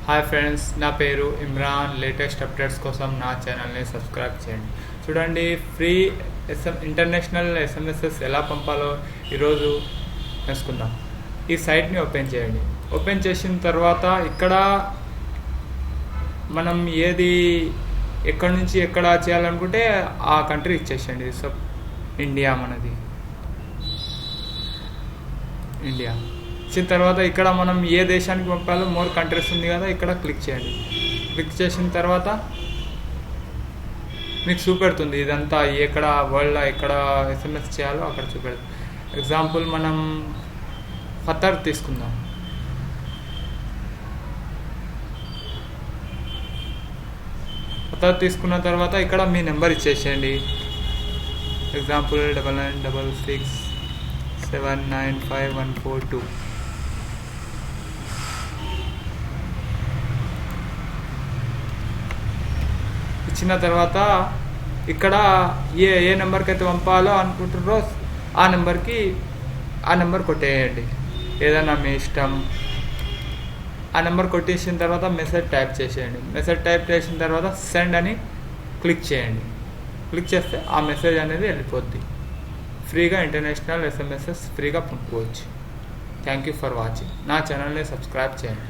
Hi friends, నా పేరు Imran. Latest updates కోసం నా ఛానల్ని సబ్స్క్రైబ్ చేయండి. చూడండి, ఫ్రీ ఇంటర్నేషనల్ ఎస్ఎంఎస్ఎస్ ఎలా పంపాలో ఈరోజు తెలుసుకుందాం. ఈ సైట్ని ఓపెన్ చేయండి. ఓపెన్ చేసిన తర్వాత ఇక్కడ మనం ఎక్కడి నుంచి ఎక్కడ చేయాలనుకుంటే ఆ కంట్రీ ఇచ్చేసేయండి. సో ఇండియా, మనది ఇండియా ఇచ్చిన తర్వాత ఇక్కడ మనం ఏ దేశానికి పంపాలో మోర్ కంట్రీస్ ఉంది కదా, ఇక్కడ క్లిక్ చేయండి. క్లిక్ చేసిన తర్వాత మీకు చూపెడుతుంది ఇదంతా ఎక్కడ వరల్డ్లో ఎక్కడ ఎస్ఎంఎస్ చేయాలో అక్కడ చూపెడుతుంది. ఎగ్జాంపుల్ మనం ఖతర్ తీసుకుందాం. ఖతర్ తీసుకున్న తర్వాత ఇక్కడ మీ నెంబర్ ఇచ్చేసేయండి. ఎగ్జాంపుల్ 9966795142. ఇచ్చిన తర్వాత ఇక్కడ ఏ నెంబర్కి అయితే పంపాలో అనుకుంటున్నారో ఆ నెంబర్ కొట్టేయండి. ఏదైనా మీ ఇష్టం. ఆ నెంబర్ కొట్టేసిన తర్వాత మెసేజ్ టైప్ చేసేయండి. మెసేజ్ టైప్ చేసిన తర్వాత సెండ్ అని క్లిక్ చేయండి. క్లిక్ చేస్తే ఆ మెసేజ్ అనేది వెళ్ళిపోద్ది. ఫ్రీగా ఇంటర్నేషనల్ ఎస్ఎంఎస్ఎస్ ఫ్రీగా పంపుకోవచ్చు. Thank you for watching. నా ఛానల్ని సబ్స్క్రైబ్ చేయండి.